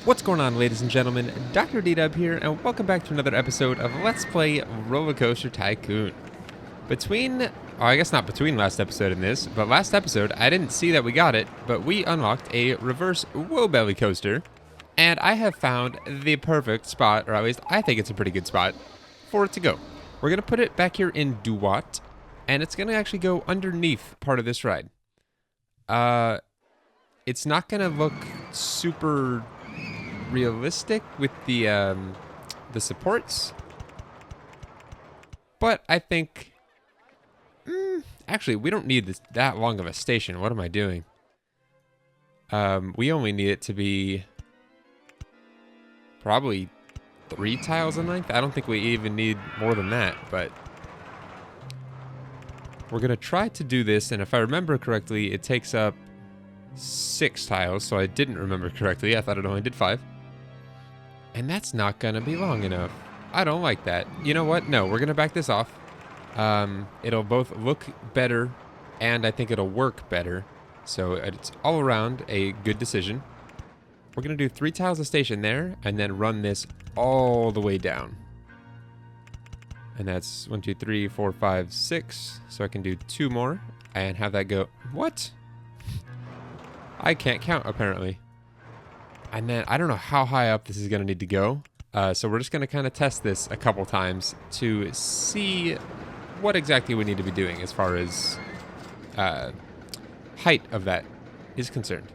What's going on, ladies and gentlemen? Dr.DDub here, and welcome back to another episode of Let's Play RollerCoaster Tycoon. I guess not between last episode and this, but last episode, I didn't see that we got it, but we unlocked a reverse Woe-Belly coaster, and I have found the perfect spot, or at least I think it's a pretty good spot, for it to go. We're going to put it back here in Duat, and it's going to actually go underneath part of this ride. It's not going to look super realistic with the supports, but I think actually we don't need that long of a station. What am I doing? We only need it to be probably 3 tiles in length. I don't think we even need more than that, but we're gonna try to do this, and if I remember correctly, it takes up 6 tiles, so I didn't remember correctly. I thought it only did 5. And that's not gonna be long enough. I don't like that. You know what? No, we're gonna back this off. It'll both look better, and I think it'll work better. So it's all around a good decision. We're gonna do 3 tiles a station there, and then run this all the way down. And that's 1, 2, 3, 4, 5, 6. So I can do 2 more and have that go. What? I can't count apparently. And then I don't know how high up this is going to need to go. So we're just going to kind of test this a couple times to see what exactly we need to be doing as far as height of that is concerned.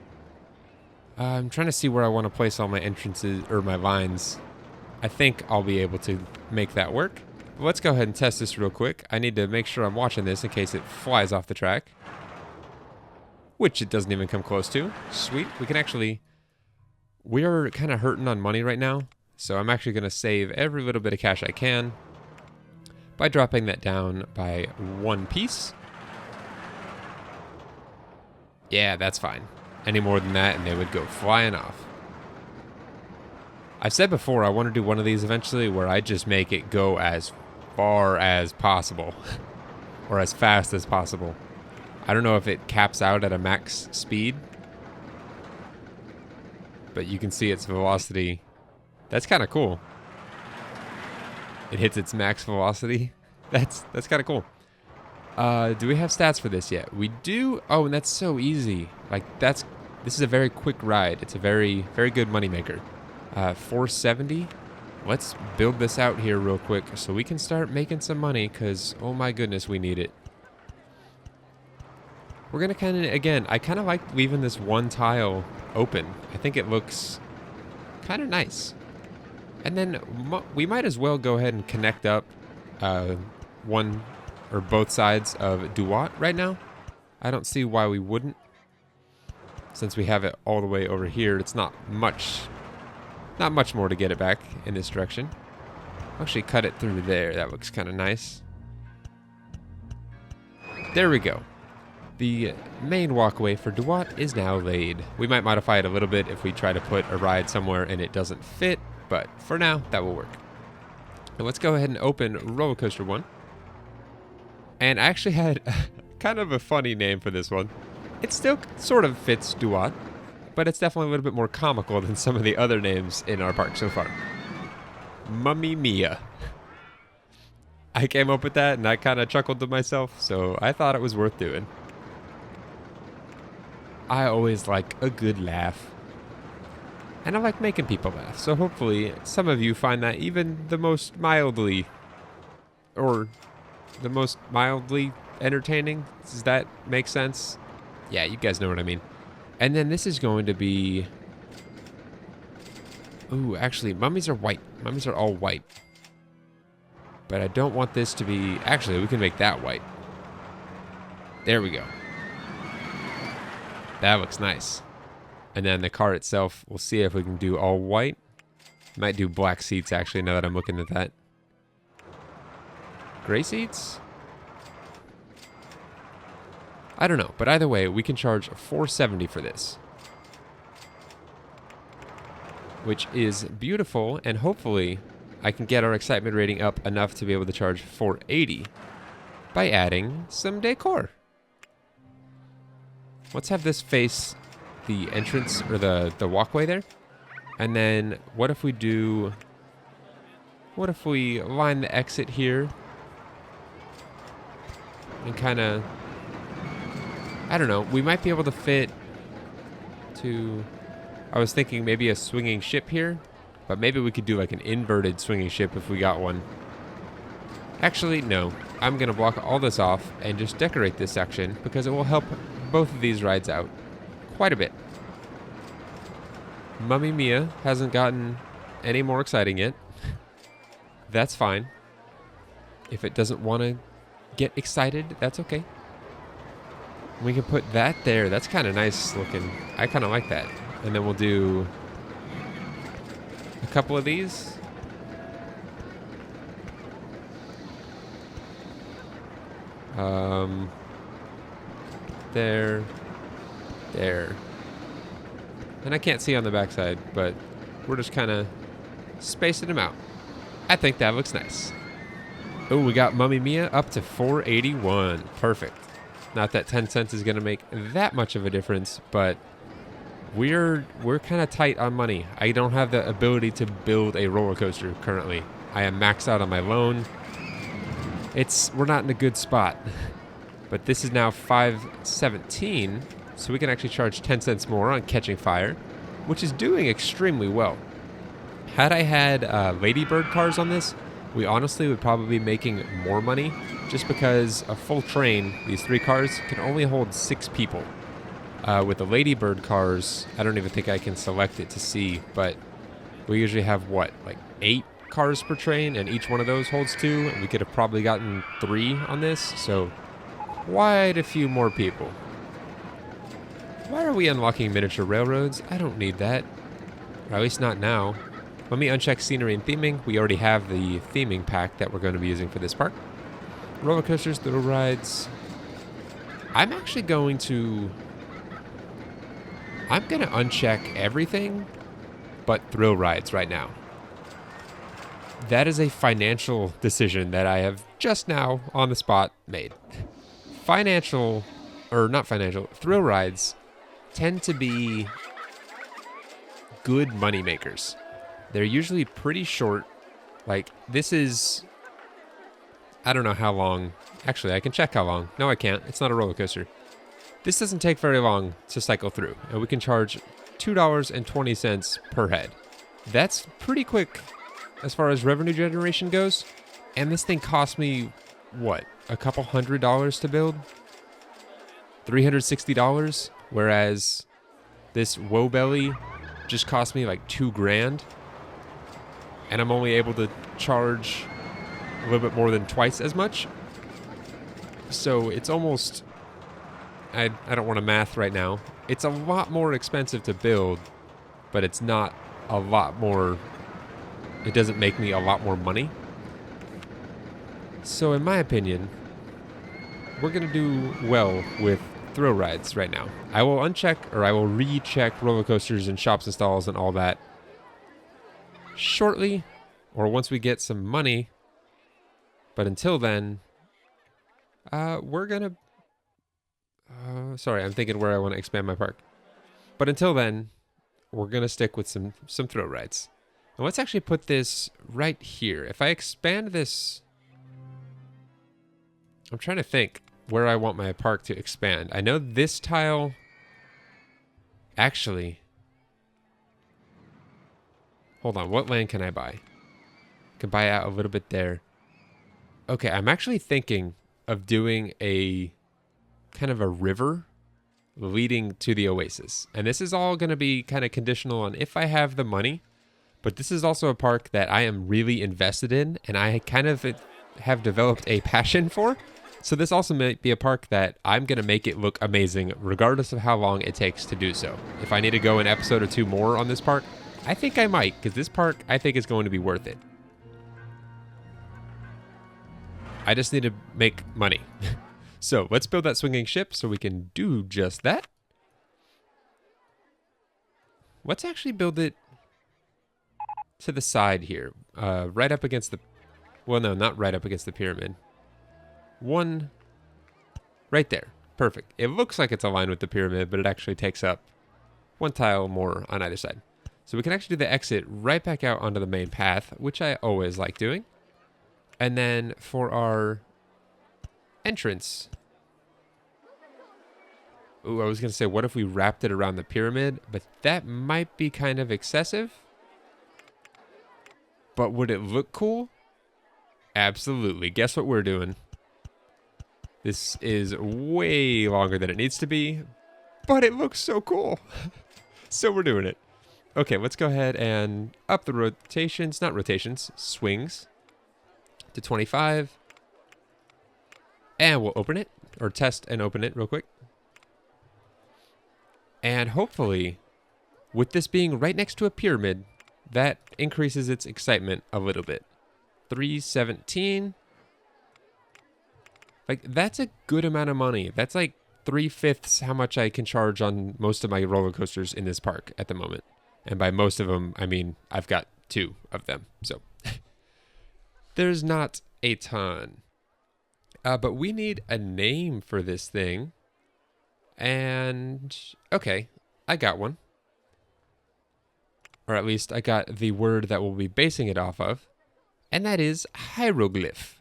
I'm trying to see where I want to place all my entrances or my lines. I think I'll be able to make that work. But let's go ahead and test this real quick. I need to make sure I'm watching this in case it flies off the track, which it doesn't even come close to. Sweet. We can actually... We're kind of hurting on money right now, so I'm actually going to save every little bit of cash I can by dropping that down by 1 piece. Yeah, that's fine. Any more than that and they would go flying off. I've said before I want to do one of these eventually where I just make it go as far as possible or as fast as possible. I don't know if it caps out at a max speed, but you can see its velocity. That's kind of cool. It hits its max velocity. That's kind of cool. Do we have stats for this yet? We do. Oh, and that's so easy. Like this is a very quick ride. It's a very, very good moneymaker. 470. Let's build this out here real quick so we can start making some money, because oh my goodness, we need it. We're going to kind of, again, I kind of like leaving this 1 tile open. I think it looks kind of nice. And then we might as well go ahead and connect up one or both sides of Duat right now. I don't see why we wouldn't. Since we have it all the way over here, it's not much more to get it back in this direction. Actually cut it through there. That looks kind of nice. There we go. The main walkway for Duat is now laid. We might modify it a little bit if we try to put a ride somewhere and it doesn't fit, but for now, that will work. And let's go ahead and open Roller Coaster 1. And I actually had kind of a funny name for this one. It still sort of fits Duat, but it's definitely a little bit more comical than some of the other names in our park so far. Mummy Mia. I came up with that and I kind of chuckled to myself, so I thought it was worth doing. I always like a good laugh. And I like making people laugh. So hopefully some of you find that even the most mildly entertaining. Does that make sense? Yeah, you guys know what I mean. And then this is going to be... Ooh, actually, mummies are white. Mummies are all white. But I don't want this to be... Actually, we can make that white. There we go. That looks nice. And then the car itself, we'll see if we can do all white. Might do black seats, actually, now that I'm looking at that. Gray seats? I don't know, but either way, we can charge $470 for this. Which is beautiful, and hopefully I can get our excitement rating up enough to be able to charge $480 by adding some decor. Let's have this face the entrance or the walkway there. And then what if we line the exit here and kind of, I don't know, we might be able to fit to, I was thinking maybe a swinging ship here, but maybe we could do like an inverted swinging ship if we got one. Actually, no. I'm going to block all this off and just decorate this section because it will help both of these rides out quite a bit. Mummy Mia hasn't gotten any more exciting yet. That's fine. If it doesn't want to get excited, that's okay. We can put that there. That's kind of nice looking. I kind of like that. And then we'll do a couple of these. There. And I can't see on the backside, but we're just kind of spacing them out. I think that looks nice. Oh, we got Mummy Mia up to 481. Perfect. Not that 10 cents is going to make that much of a difference, but we're kind of tight on money. I don't have the ability to build a roller coaster currently. I am maxed out on my loan. We're not in a good spot. But this is now 517, so we can actually charge 10 cents more on Catching Fire, which is doing extremely well. Had I had Ladybird cars on this, we honestly would probably be making more money, just because a full train, these 3 cars, can only hold 6 people. With the Ladybird cars, I don't even think I can select it to see, but we usually have, what, like 8 cars per train, and each one of those holds 2, and we could have probably gotten 3 on this, so quite a few more people. Why are we unlocking miniature railroads? I don't need that. Or at least not now. Let me uncheck scenery and theming. We already have the theming pack that we're going to be using for this park. Roller coasters, thrill rides. I'm going to uncheck everything but thrill rides right now. That is a financial decision that I have just now on the spot made. Thrill rides tend to be good money makers. They're usually pretty short. Like, this is, I don't know how long. Actually, I can check how long. No, I can't. It's not a roller coaster. This doesn't take very long to cycle through, and we can charge $2.20 per head. That's pretty quick as far as revenue generation goes. And this thing cost me, what, a couple $100 to build? $360, whereas this Woe Belly just cost me like $2,000, and I'm only able to charge a little bit more than twice as much. So it's almost, I don't want to math right now. It's a lot more expensive to build, but it's not a lot more, it doesn't make me a lot more money. So in my opinion, we're going to do well with thrill rides right now. I will uncheck, or I will recheck roller coasters and shops and stalls and all that shortly, or once we get some money. But until then, we're gonna sorry, I'm thinking where I want to expand my park. But until then, we're gonna stick with some thrill rides. And let's actually put this right here. If I expand this, I'm trying to think where I want my park to expand. I know this tile, actually, hold on, what land can I buy? I can buy out a little bit there. Okay, I'm actually thinking of doing a kind of a river leading to the Oasis. And this is all going to be kind of conditional on if I have the money. But this is also a park that I am really invested in, and I kind of have developed a passion for. So this also might be a park that I'm going to make it look amazing, regardless of how long it takes to do so. If I need to go an episode or 2 more on this park, I think I might, because this park, I think, is going to be worth it. I just need to make money. So let's build that swinging ship so we can do just that. Let's actually build it to the side here, right up against the, well, no, not right up against the pyramid. One right there. Perfect. It looks like it's aligned with the pyramid, but it actually takes up 1 tile more on either side. So we can actually do the exit right back out onto the main path, which I always like doing. And then for our entrance... Ooh, I was going to say, what if we wrapped it around the pyramid? But that might be kind of excessive. But would it look cool? Absolutely. Guess what we're doing? This is way longer than it needs to be, but it looks so cool. So we're doing it. Okay, let's go ahead and up the rotations, not rotations, swings to 25. And we'll open it, or test and open it real quick. And hopefully, with this being right next to a pyramid, that increases its excitement a little bit. 317. Like, that's a good amount of money. That's like 3/5 how much I can charge on most of my roller coasters in this park at the moment. And by most of them, I mean, I've got 2 of them. So, there's not a ton. But we need a name for this thing. And, okay, I got one. Or at least I got the word that we'll be basing it off of. And that is hieroglyph.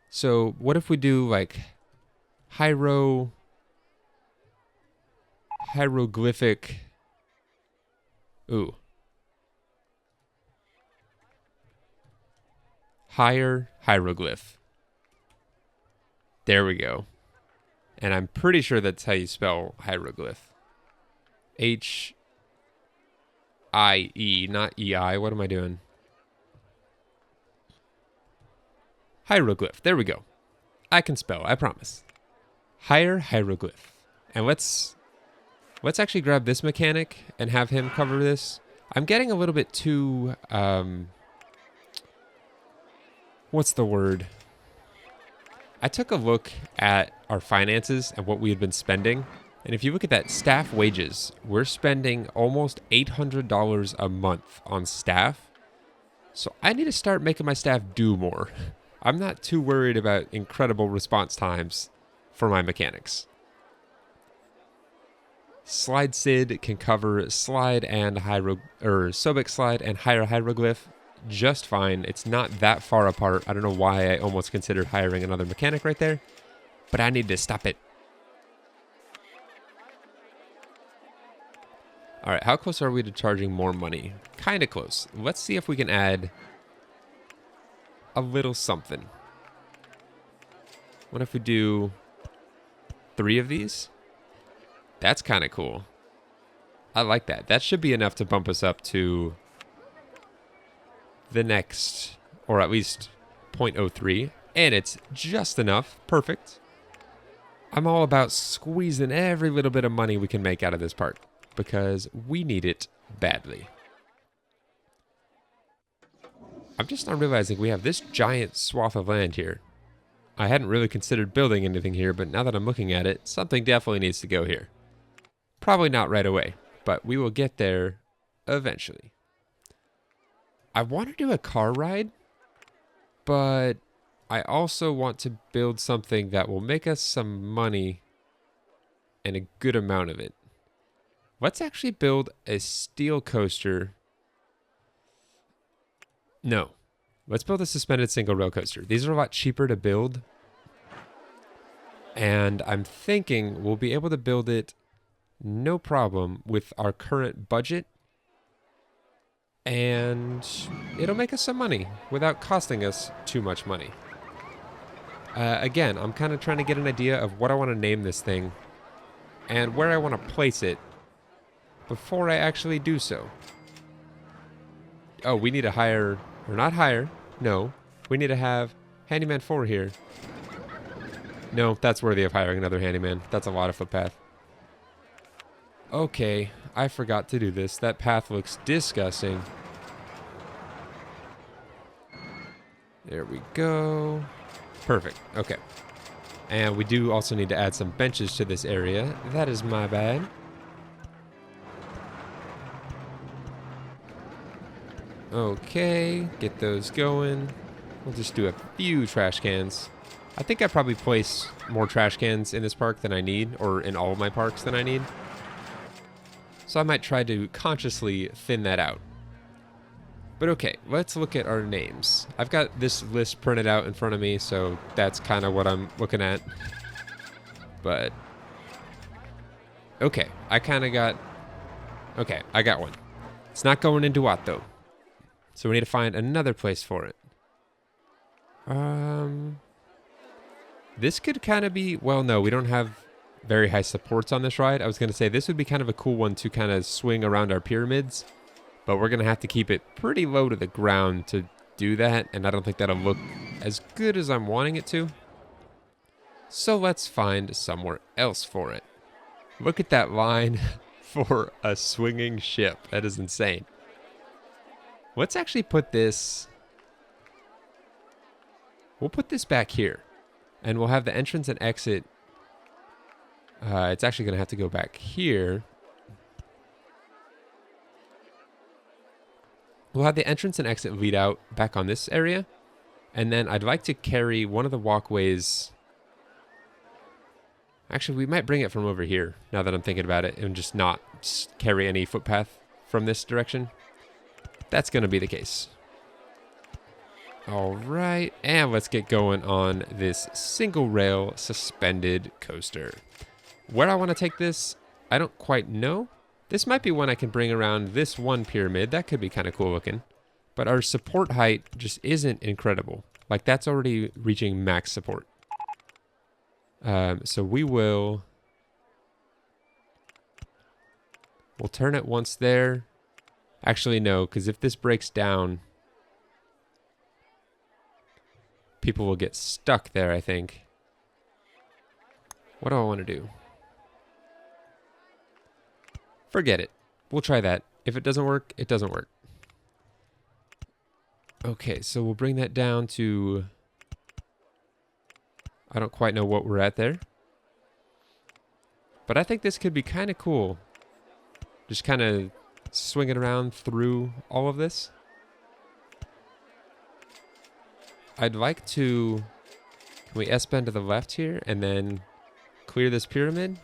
So what if we do like hieroglyphic. Ooh. Hieroglyph. There we go. And I'm pretty sure that's how you spell hieroglyph. H-I-E, not E-I. What am I doing? Hieroglyph. There we go. I can spell, I promise. Hieroglyph. And let's actually grab this mechanic and have him cover this. I'm getting a little bit too, what's the word? I took a look at our finances and what we had been spending. And if you look at that staff wages, we're spending almost $800 a month on staff. So I need to start making my staff do more. I'm not too worried about incredible response times for my mechanics. Slide Sid can cover slide and Sobek slide and hieroglyph just fine. It's not that far apart. I don't know why I almost considered hiring another mechanic right there, but I need to stop it. All right, how close are we to charging more money? Kind of close. Let's see if we can add a little something. What if we do 3 of these? That's kind of cool. I like that. That should be enough to bump us up to the next, or at least 0.03. And it's just enough. Perfect. I'm all about squeezing every little bit of money we can make out of this park, because we need it badly. I'm just not realizing we have this giant swath of land here. I hadn't really considered building anything here, but now that I'm looking at it, something definitely needs to go here. Probably not right away, but we will get there eventually. I want to do a car ride, but I also want to build something that will make us some money and a good amount of it. Let's actually build a steel coaster. No. Let's build a suspended single rail coaster. These are a lot cheaper to build. And I'm thinking we'll be able to build it no problem with our current budget. And it'll make us some money without costing us too much money. Again, I'm kind of trying to get an idea of what I want to name this thing and where I want to place it before I actually do so. Oh, we need to hire, or not hire, no. We need to have Handyman 4 here. No, that's worthy of hiring another handyman. That's a lot of footpath. Okay, I forgot to do this. That path looks disgusting. There we go. Perfect, okay. And we do also need to add some benches to this area. That is my bad. Okay, get those going. We'll just do a few trash cans. I think I probably place more trash cans in this park than I need, or in all of my parks than I need. So I might try to consciously thin that out. But okay, let's look at our names. I've got this list printed out in front of me, so that's kind of what I'm looking at. But okay, I got one. It's not going into what though. So we need to find another place for it. This could kind of be, well, no, we don't have very high supports on this ride. I was going to say this would be kind of a cool one to kind of swing around our pyramids, but we're going to have to keep it pretty low to the ground to do that, and I don't think that'll look as good as I'm wanting it to. So let's find somewhere else for it. Look at that line for a swinging ship. That is insane. Let's actually put this... We'll put this back here. And we'll have the entrance and exit. It's actually going to have to go back here. We'll have the entrance and exit lead out back on this area. And then I'd like to carry one of the walkways. Actually, we might bring it from over here, now that I'm thinking about it, and just not carry any footpath from this direction. That's going to be the case. All right, and let's get going on this single rail suspended coaster. Where I want to take this, I don't quite know. This might be one I can bring around this one pyramid. That could be kind of cool looking. But our support height just isn't incredible. Like, that's already reaching max support. So we'll turn it once there. Actually, no, because if this breaks down, people will get stuck there, I think. What do I want to do? Forget it. We'll try that. If it doesn't work, it doesn't work. Okay, so we'll bring that down to... I don't quite know what we're at there. But I think this could be kind of cool. Just kind of swing it around through all of this. I'd like to... Can we S-bend to the left here and then clear this pyramid?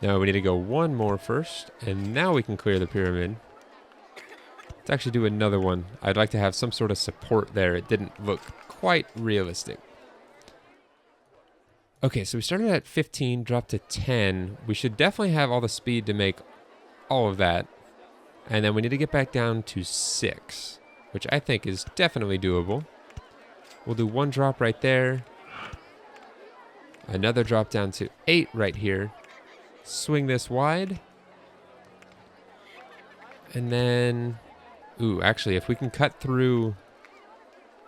No, we need to go one more first, and now we can clear the pyramid. Let's actually do another one. I'd like to have some sort of support there. It didn't look quite realistic. Okay, so we started at 15, dropped to 10. We should definitely have all the speed to make all of that. And then we need to get back down to 6, which I think is definitely doable. We'll do one drop right there. Another drop down to 8 right here. Swing this wide. And then... Ooh, actually, if we can cut through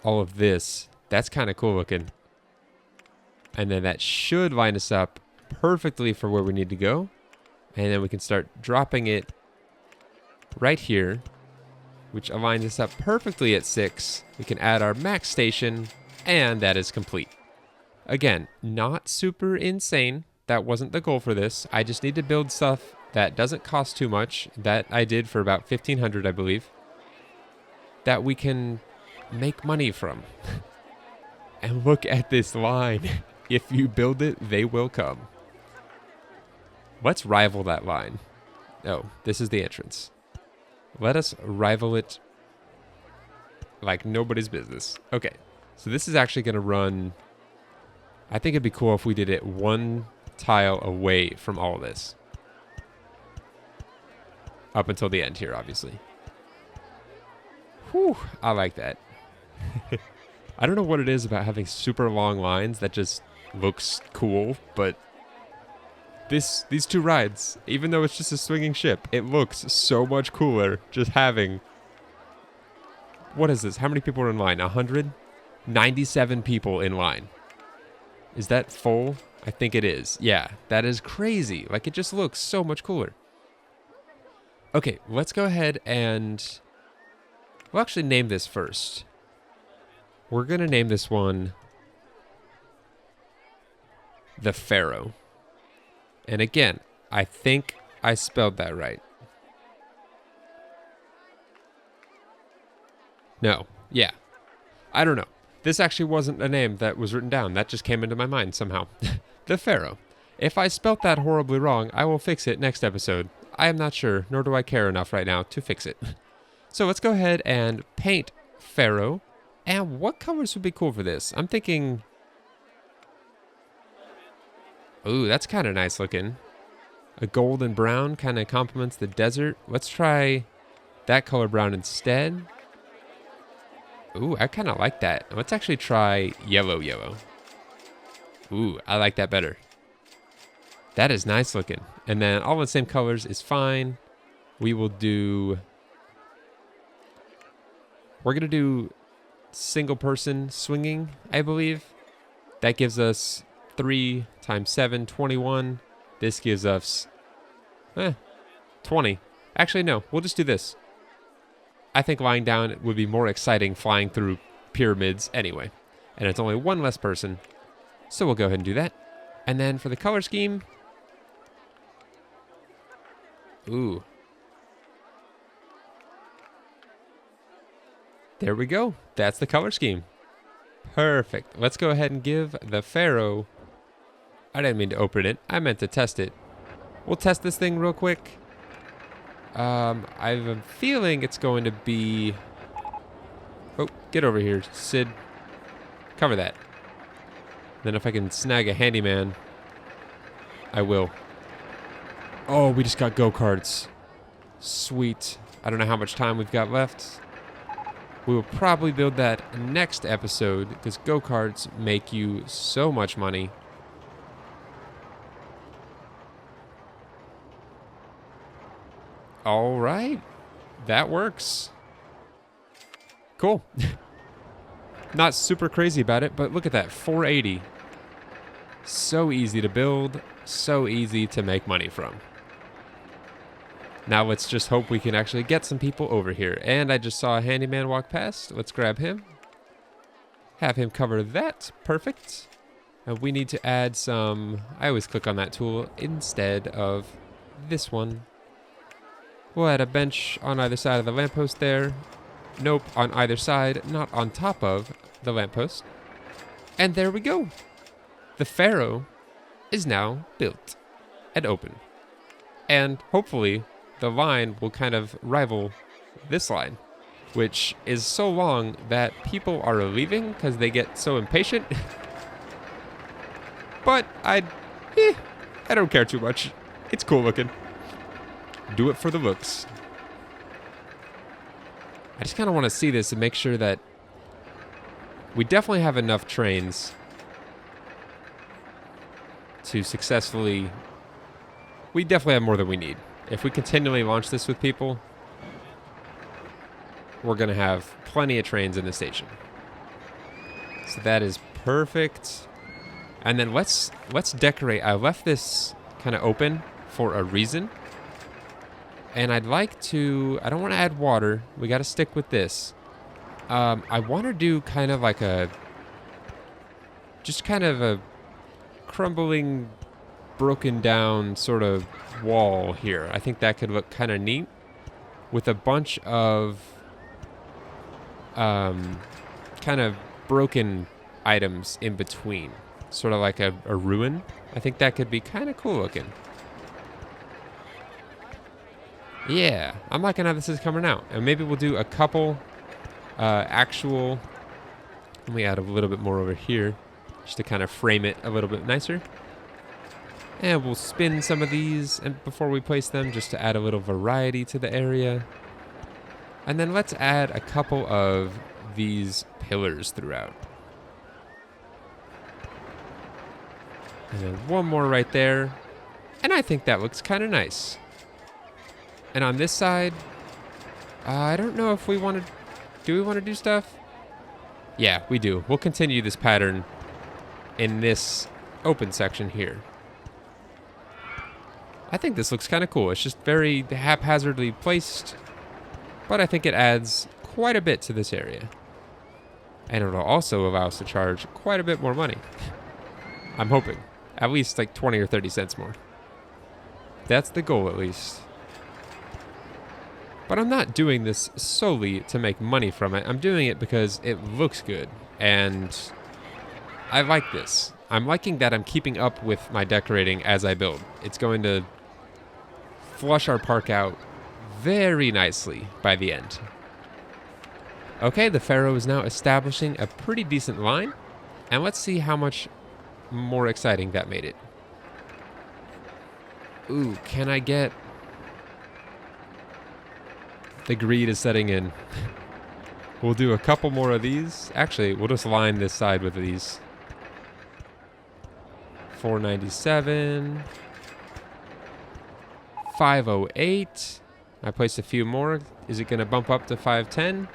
all of this, that's kind of cool looking. And then that should line us up perfectly for where we need to go. And then we can start dropping it right here, which aligns us up perfectly at 6. We can add our max station, and that is complete. Again, not super insane. That wasn't the goal for this. I just need to build stuff that doesn't cost too much. That I did for about 1,500, I believe. That we can make money from. And look at this line. If you build it, they will come. Let's rival that line. Oh, this is the entrance. Let us rival it like nobody's business. Okay, so this is actually going to run... I think it'd be cool if we did it one tile away from all of this. Up until the end here, obviously. Whew, I like that. I don't know what it is about having super long lines that just looks cool, but these two rides, even though it's just a swinging ship, it looks so much cooler just having... What is this? How many people are in line? 100? 97 people in line. Is that full? I think it is. Yeah, that is crazy. Like, it just looks so much cooler. Okay, let's go ahead and... We'll actually name this first. We're going to name this one the Pharaoh. And again, I think I spelled that right. No. Yeah. I don't know. This actually wasn't a name that was written down. That just came into my mind somehow. The Pharaoh. If I spelt that horribly wrong, I will fix it next episode. I am not sure, nor do I care enough right now to fix it. So let's go ahead and paint Pharaoh. And what colors would be cool for this? I'm thinking... Ooh, that's kind of nice looking. A golden brown kind of complements the desert. Let's try that color brown instead. Ooh, I kind of like that. Let's actually try yellow. Ooh, I like that better. That is nice looking. And then all the same colors is fine. We will do... We're going to do single person swinging, I believe. That gives us 3 times 7, 21. This gives us 20. Actually, no. We'll just do this. I think lying down would be more exciting flying through pyramids anyway. And it's only one less person. So we'll go ahead and do that. And then for the color scheme... Ooh. There we go. That's the color scheme. Perfect. Let's go ahead and give the Pharaoh... I didn't mean to open it. I meant to test it. We'll test this thing real quick. I have a feeling it's going to be... Oh, get over here, Sid. Cover that. Then if I can snag a handyman, I will. Oh, we just got GoKarts. Sweet. I don't know how much time we've got left. We will probably build that next episode because GoKarts make you so much money. All right. That works. Cool. Not super crazy about it, but look at that. 480. So easy to build. So easy to make money from. Now let's just hope we can actually get some people over here. And I just saw a handyman walk past. Let's grab him. Have him cover that. Perfect. And we need to add some... I always click on that tool instead of this one. We'll add a bench on either side of the lamppost there. Nope, on either side, not on top of the lamppost. And there we go. The Pharaoh is now built and open. And hopefully the line will kind of rival this line, which is so long that people are leaving because they get so impatient. But I don't care too much. It's cool looking. Do it for the looks. I just kind of want to see this and make sure that we definitely have enough trains to successfully... We definitely have more than we need. If we continually launch this with people, we're going to have plenty of trains in the station. So that is perfect. And then let's decorate. I left this kind of open for a reason. And I'd like to... I don't want to add water. We got to stick with this. I want to do kind of like a... Just kind of a crumbling, broken down sort of wall here. I think that could look kind of neat. With a bunch of... kind of broken items in between. Sort of like a ruin. I think that could be kind of cool looking. Yeah, I'm liking how this is coming out. And maybe we'll do a couple actual... Let me add a little bit more over here, just to kind of frame it a little bit nicer. And we'll spin some of these and before we place them, just to add a little variety to the area. And then let's add a couple of these pillars throughout. And then one more right there. And I think that looks kind of nice. And on this side, I don't know if we want to... Do we want to do stuff? Yeah, we do. We'll continue this pattern in this open section here. I think this looks kind of cool. It's just very haphazardly placed, but I think it adds quite a bit to this area. And it'll also allow us to charge quite a bit more money. I'm hoping. At least like 20 or 30 cents more. That's the goal, at least. But I'm not doing this solely to make money from it. I'm doing it because it looks good. And I like this. I'm liking that I'm keeping up with my decorating as I build. It's going to flush our park out very nicely by the end. Okay, the Pharaoh is now establishing a pretty decent line, and let's see how much more exciting that made it. Ooh, can I get... The greed is setting in. We'll do a couple more of these. Actually, we'll just line this side with these. 497. 508. I placed a few more. Is it going to bump up to 510?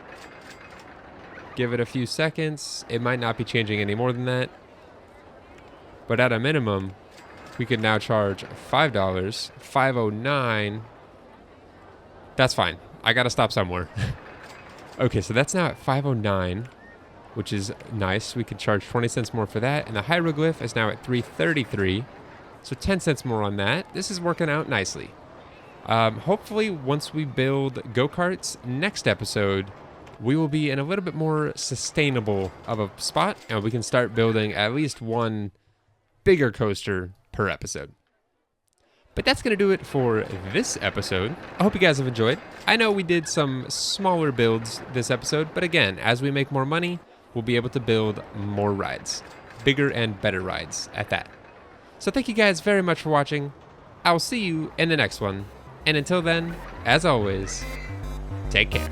Give it a few seconds. It might not be changing any more than that. But at a minimum, we could now charge $5. 509. That's fine. I got to stop somewhere. Okay, so that's now at 509, which is nice. We could charge 20 cents more for that. And the hieroglyph is now at 333. So 10 cents more on that. This is working out nicely. Hopefully, once we build go-karts, next episode, we will be in a little bit more sustainable of a spot, and we can start building at least one bigger coaster per episode. But that's going to do it for this episode. I hope you guys have enjoyed. I know we did some smaller builds this episode, but again, as we make more money, we'll be able to build more rides. Bigger and better rides at that. So thank you guys very much for watching. I'll see you in the next one. And until then, as always, take care.